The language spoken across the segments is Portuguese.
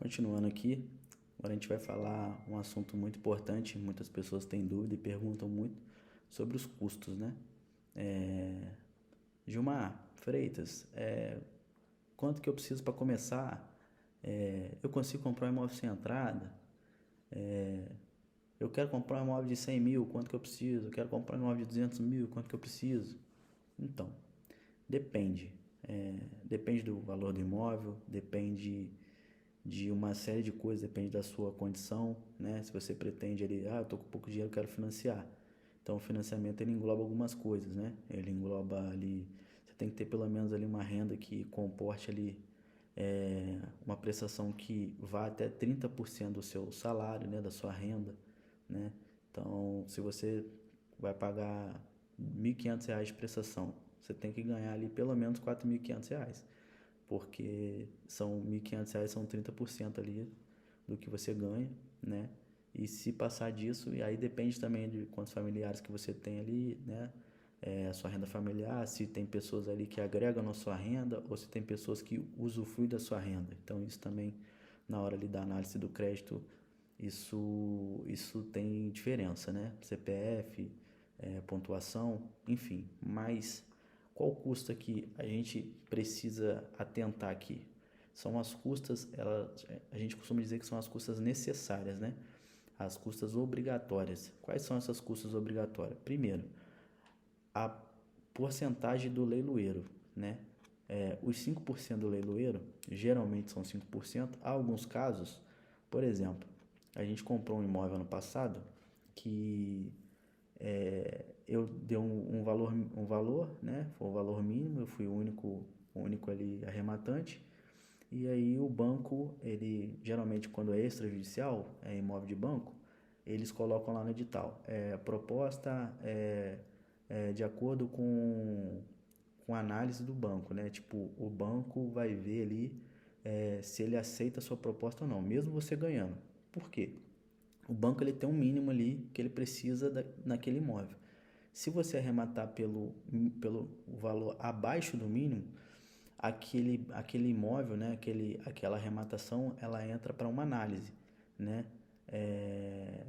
Continuando aqui, agora a gente vai falar um assunto muito importante, muitas pessoas têm dúvida e perguntam muito sobre os custos, né? Gilmar Freitas, quanto que eu preciso para começar? Eu consigo comprar um imóvel sem entrada? Eu quero comprar um imóvel de 100 mil, quanto que eu preciso? Eu quero comprar um imóvel de 200 mil, quanto que eu preciso? Então, depende. Depende do valor do imóvel, depende de uma série de coisas, depende da sua condição, né? Se você pretende ali, eu tô com pouco dinheiro, quero financiar. Então, o financiamento ele engloba algumas coisas, né? Ele engloba ali, você tem que ter pelo menos ali uma renda que comporte ali uma prestação que vá até 30% do seu salário, né? Da sua renda, né? Então, se você vai pagar R$ 1.500 de prestação, você tem que ganhar ali pelo menos R$ 4.500, porque são R$ 1.500, são 30% ali do que você ganha, né? E se passar disso, e aí depende também de quantos familiares que você tem ali, né? A sua renda familiar, se tem pessoas ali que agregam na sua renda ou se tem pessoas que usufruem da sua renda. Então isso também, na hora ali da análise do crédito, isso tem diferença, né? CPF, pontuação, enfim. Mas qual custo que a gente precisa atentar aqui? São as custas, a gente costuma dizer que são as custas necessárias, né? As custas obrigatórias. Quais são essas custas obrigatórias? Primeiro, a porcentagem do leiloeiro, né? Os 5% do leiloeiro, geralmente são 5%. Há alguns casos, por exemplo, a gente comprou um imóvel ano passado que eu dei um valor, né? Foi o valor mínimo, eu fui o único ali arrematante. E aí o banco, ele geralmente quando é extrajudicial, é imóvel de banco, eles colocam lá no edital, proposta de acordo com a análise do banco, né? Tipo, o banco vai ver ali se ele aceita a sua proposta ou não, mesmo você ganhando. Por quê? O banco ele tem um mínimo ali que ele precisa naquele imóvel. Se você arrematar pelo valor abaixo do mínimo, aquele imóvel, né, aquela arrematação, ela entra para uma análise, né? É,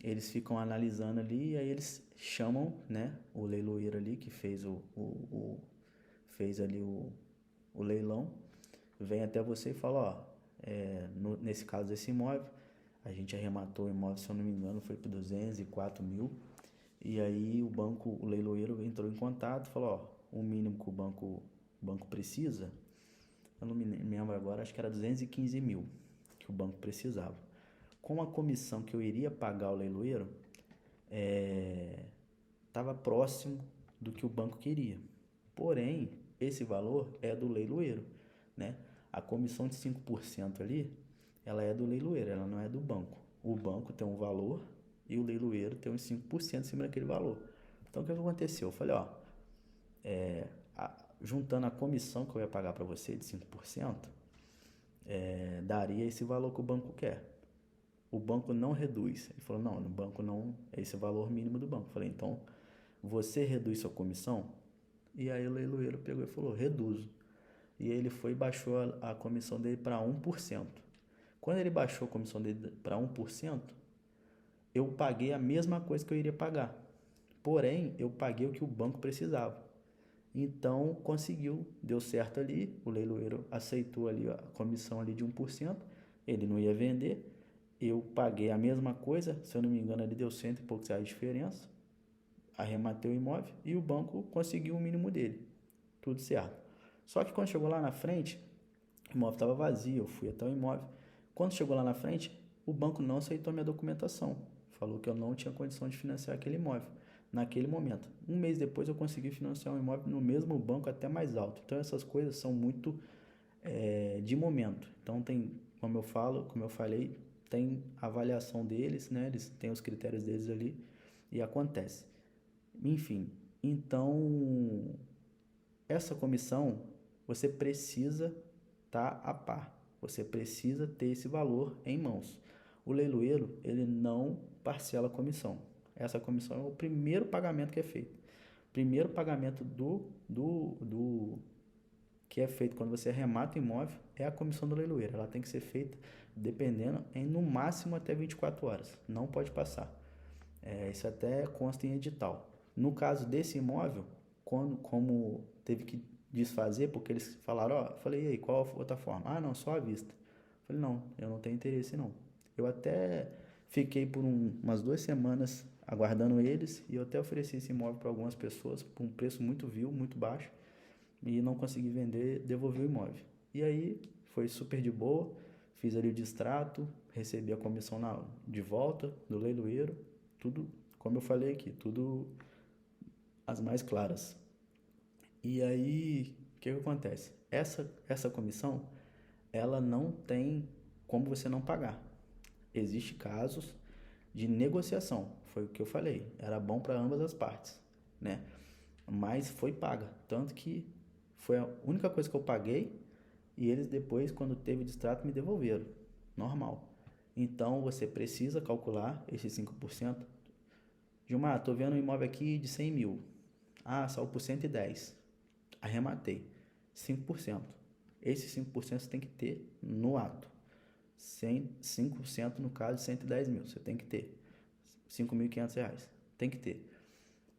Eles ficam analisando ali e aí eles chamam, né, o leiloeiro ali que fez ali o leilão, vem até você e fala, ó, nesse caso desse imóvel, a gente arrematou o imóvel, se eu não me engano, foi por 204 mil. E aí o leiloeiro entrou em contato, falou, ó, o mínimo que o banco precisa, eu não me lembro agora, acho que era 215 mil que o banco precisava. Com a comissão que eu iria pagar ao leiloeiro, estava próximo do que o banco queria. Porém, esse valor é do leiloeiro, né? A comissão de 5% ali, ela é do leiloeiro, ela não é do banco. O banco tem um valor e o leiloeiro tem uns 5% em cima daquele valor. Então, o que aconteceu? Eu falei, ó, juntando a comissão que eu ia pagar para você de 5%, daria esse valor que o banco quer. O banco não reduz. Ele falou, não, no banco não, é esse o valor mínimo do banco. Eu falei, então, você reduz sua comissão? E aí o leiloeiro pegou e falou, reduzo. E ele foi e baixou a comissão dele para 1%. Quando ele baixou a comissão dele para 1%, eu paguei a mesma coisa que eu iria pagar. Porém, eu paguei o que o banco precisava. Então, conseguiu, deu certo ali, o leiloeiro aceitou ali a comissão ali de 1%, ele não ia vender, eu paguei a mesma coisa, se eu não me engano ele deu cento e poucos reais de diferença, arrematei o imóvel e o banco conseguiu o mínimo dele, tudo certo. Só que quando chegou lá na frente, o imóvel estava vazio, eu fui até o imóvel. Quando chegou lá na frente, o banco não aceitou a minha documentação. Falou que eu não tinha condição de financiar aquele imóvel naquele momento. Um mês depois eu consegui financiar um imóvel no mesmo banco até mais alto. Então essas coisas são muito de momento. Então tem, como eu falei, tem avaliação deles, né? Eles têm os critérios deles ali e acontece. Enfim, então essa comissão você precisa estar a par. Você precisa ter esse valor em mãos. O leiloeiro, ele não parcela a comissão. Essa comissão é o primeiro pagamento que é feito. Primeiro pagamento que é feito quando você arremata o imóvel é a comissão do leiloeiro. Ela tem que ser feita dependendo em no máximo até 24 horas. Não pode passar. Isso até consta em edital. No caso desse imóvel, como teve que desfazer, porque eles falaram, ó, falei, e aí, qual a outra forma? Ah, não, só à vista. Falei, não, eu não tenho interesse não. Eu até fiquei por umas 2 semanas aguardando eles e eu até ofereci esse imóvel para algumas pessoas por um preço muito vil, muito baixo e não consegui vender, devolvi o imóvel. E aí foi super de boa, fiz ali o distrato, recebi a comissão de volta do leiloeiro, tudo, como eu falei aqui, tudo as mais claras. E aí, o que acontece? Essa comissão, ela não tem como você não pagar. Existem casos de negociação, foi o que eu falei, era bom para ambas as partes, né? Mas foi paga, tanto que foi a única coisa que eu paguei e eles depois, quando teve o distrato, me devolveram, normal. Então, você precisa calcular esses 5%. Gilmar, tô vendo um imóvel aqui de 100 mil. Ah, saiu por 110. Arrematei. 5%. Esse 5% você tem que ter no ato. 5% no caso de 110 mil. Você tem que ter. R$ 5.500. Tem que ter.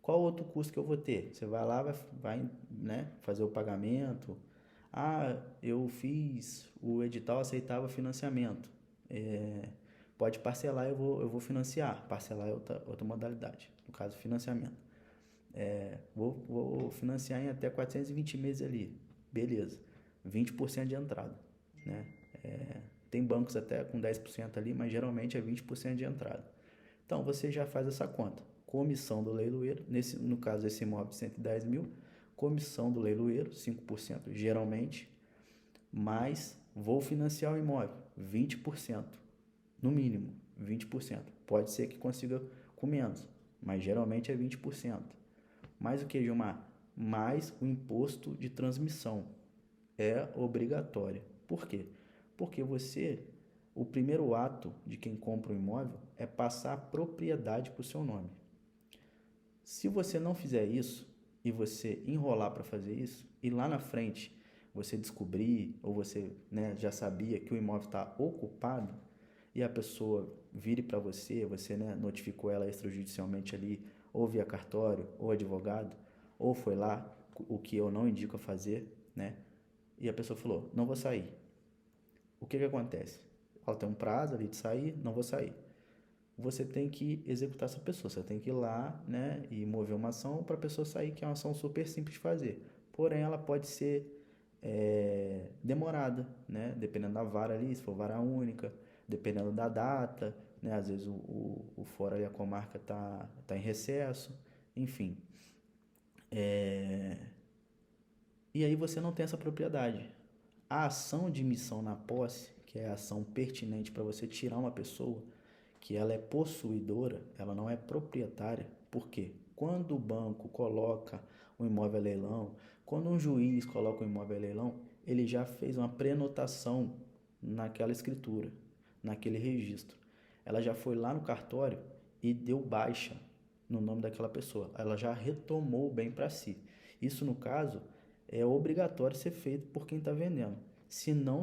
Qual outro custo que eu vou ter? Você vai lá, vai, né, fazer o pagamento. Ah, eu fiz, o edital aceitava financiamento. Pode parcelar, eu vou financiar. Parcelar é outra modalidade, no caso, financiamento. Vou financiar em até 420 meses ali. Beleza. 20% de entrada, né? Tem bancos até com 10% ali, mas geralmente é 20% de entrada. Então, você já faz essa conta. Comissão do leiloeiro, no caso esse imóvel de 110 mil, comissão do leiloeiro, 5% geralmente, mas vou financiar o imóvel, 20%, no mínimo, 20%. Pode ser que consiga com menos, mas geralmente é 20%. Mais o que, Gilmar? Mais o imposto de transmissão. É obrigatório. Por quê? Porque o primeiro ato de quem compra um imóvel é passar a propriedade para o seu nome. Se você não fizer isso e você enrolar para fazer isso e lá na frente você descobrir ou você, né, já sabia que o imóvel está ocupado e a pessoa vire para você, né, notificou ela extrajudicialmente ali, ou via cartório, ou advogado, ou foi lá, o que eu não indico a fazer, né? E a pessoa falou, não vou sair. O que acontece? Ela tem um prazo ali de sair, não vou sair. Você tem que executar essa pessoa, você tem que ir lá, né, e mover uma ação para a pessoa sair, que é uma ação super simples de fazer. Porém, ela pode ser demorada, né, dependendo da vara ali, se for vara única, dependendo da data, né, às vezes o fórum ali, a comarca tá em recesso, enfim. E aí você não tem essa propriedade. A ação de missão na posse, que é a ação pertinente para você tirar uma pessoa, que ela é possuidora, ela não é proprietária. Por quê? Quando o banco coloca o imóvel a leilão, quando um juiz coloca o imóvel a leilão, ele já fez uma prenotação naquela escritura, naquele registro. Ela já foi lá no cartório e deu baixa no nome daquela pessoa. Ela já retomou o bem para si. Isso, no caso, é obrigatório ser feito por quem está vendendo. Se não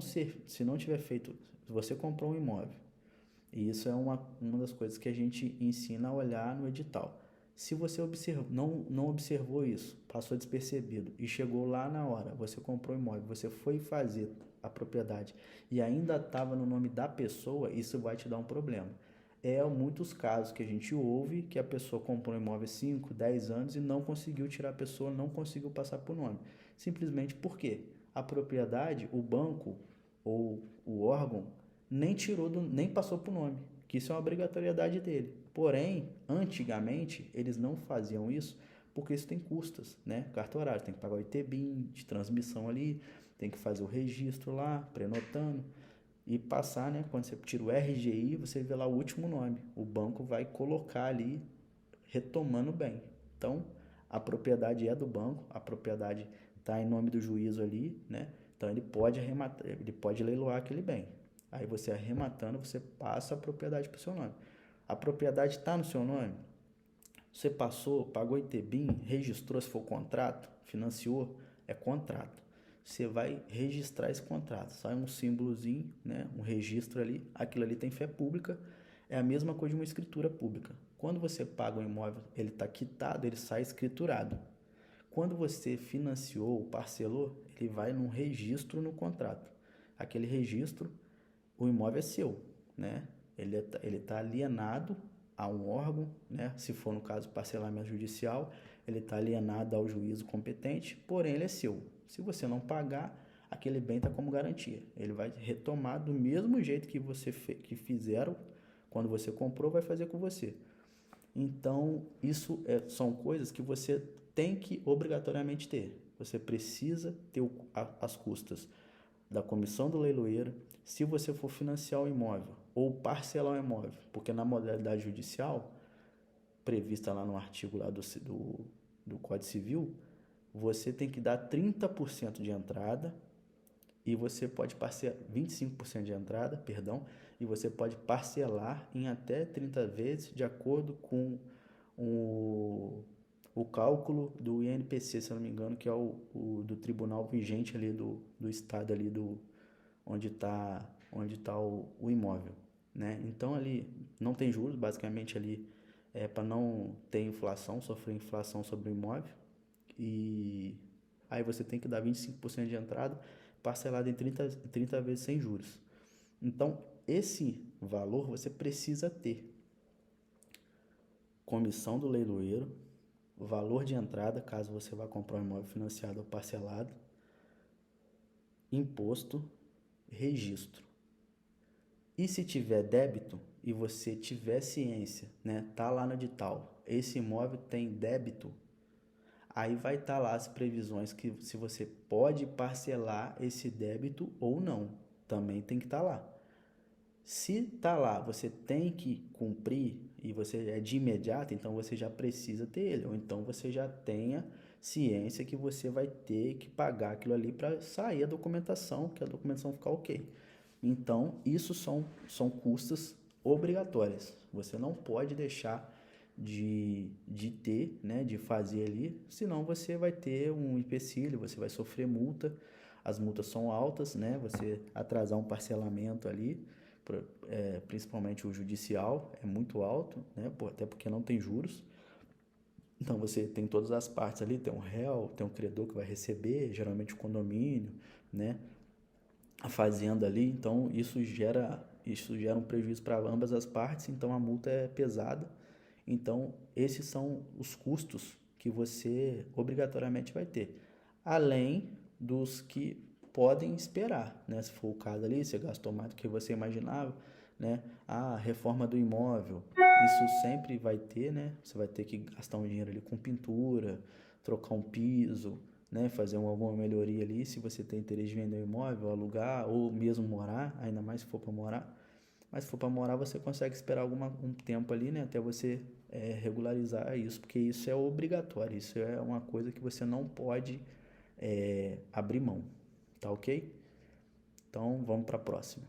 tiver feito, se você comprou um imóvel, e isso é uma das coisas que a gente ensina a olhar no edital. Se você não observou isso, passou despercebido e chegou lá na hora, você comprou o imóvel, você foi fazer a propriedade e ainda estava no nome da pessoa, isso vai te dar um problema. Muitos casos que a gente ouve que a pessoa comprou um imóvel há 5, 10 anos e não conseguiu tirar a pessoa, não conseguiu passar por nome. Simplesmente porque a propriedade, o banco ou o órgão nem nem passou por nome, que isso é uma obrigatoriedade dele. Porém, antigamente, eles não faziam isso porque isso tem custas, né? Cartorário, tem que pagar o ITBIM de transmissão ali, tem que fazer o registro lá, prenotando e passar, né? Quando você tira o RGI, você vê lá o último nome. O banco vai colocar ali, retomando bem. Então, a propriedade é do banco, a propriedade está em nome do juízo ali, né? Então, ele pode arrematar, ele pode leiloar aquele bem. Aí você arrematando, você passa a propriedade para o seu nome. A propriedade está no seu nome? Você passou, pagou ITBIM, registrou se for contrato, financiou, é contrato. você vai registrar esse contrato. Sai um símbolozinho, né? Um registro ali, aquilo ali tem fé pública, é a mesma coisa de uma escritura pública. Quando você paga um imóvel, ele está quitado, ele sai escriturado. Quando você financiou ou parcelou, ele vai num registro no contrato. Aquele registro, o imóvel é seu, né? Ele tá alienado a um órgão, né? Se for no caso parcelamento judicial, ele está alienado ao juízo competente, porém ele é seu. Se você não pagar, aquele bem está como garantia. Ele vai retomar do mesmo jeito que que fizeram quando você comprou, vai fazer com você. Então, são coisas que você tem que obrigatoriamente ter. Você precisa ter as custas da comissão do leiloeiro, se você for financiar o imóvel ou parcelar o imóvel, porque na modalidade judicial, prevista lá no artigo lá do Código Civil, você tem que dar 30% de entrada e você pode parcelar 25% de entrada, perdão, e você pode parcelar em até 30 vezes de acordo com o cálculo do INPC, se eu não me engano, que é o do tribunal vigente ali do estado ali onde tá o imóvel, né? Então ali não tem juros, basicamente ali é para não ter inflação, sofrer inflação sobre o imóvel. E aí você tem que dar 25% de entrada, parcelado em 30 vezes sem juros. Então, esse valor você precisa ter. Comissão do leiloeiro, valor de entrada, caso você vá comprar um imóvel financiado ou parcelado, imposto, registro. E se tiver débito e você tiver ciência, né, tá lá no edital, esse imóvel tem débito, aí vai estar lá as previsões que se você pode parcelar esse débito ou não, também tem que estar lá. Se tá lá, você tem que cumprir e você é de imediato, então você já precisa ter ele, ou então você já tenha ciência que você vai ter que pagar aquilo ali para sair a documentação, que a documentação ficar ok. Então, isso são custas obrigatórias. Você não pode deixar de ter, né, de fazer ali, senão você vai ter um empecilho, você vai sofrer multa. As multas são altas, né? Você atrasar um parcelamento ali, principalmente o judicial, é muito alto, né? Até porque não tem juros. Então você tem todas as partes ali, tem um réu, tem um credor que vai receber, geralmente o condomínio, né? A fazenda ali, então isso gera um prejuízo para ambas as partes, então a multa é pesada. Então esses são os custos que você obrigatoriamente vai ter, além dos que podem esperar, né? Se for o caso ali, você gastou mais do que você imaginava, né? A reforma do imóvel, isso sempre vai ter, né? Você vai ter que gastar um dinheiro ali com pintura, trocar um piso, né? Fazer alguma melhoria ali, se você tem interesse de vender um imóvel, alugar ou mesmo morar, ainda mais se for para morar. Mas se for para morar, você consegue esperar um tempo ali, né? Até você regularizar isso, porque isso é obrigatório, isso é uma coisa que você não pode abrir mão, tá ok? Então vamos para a próxima.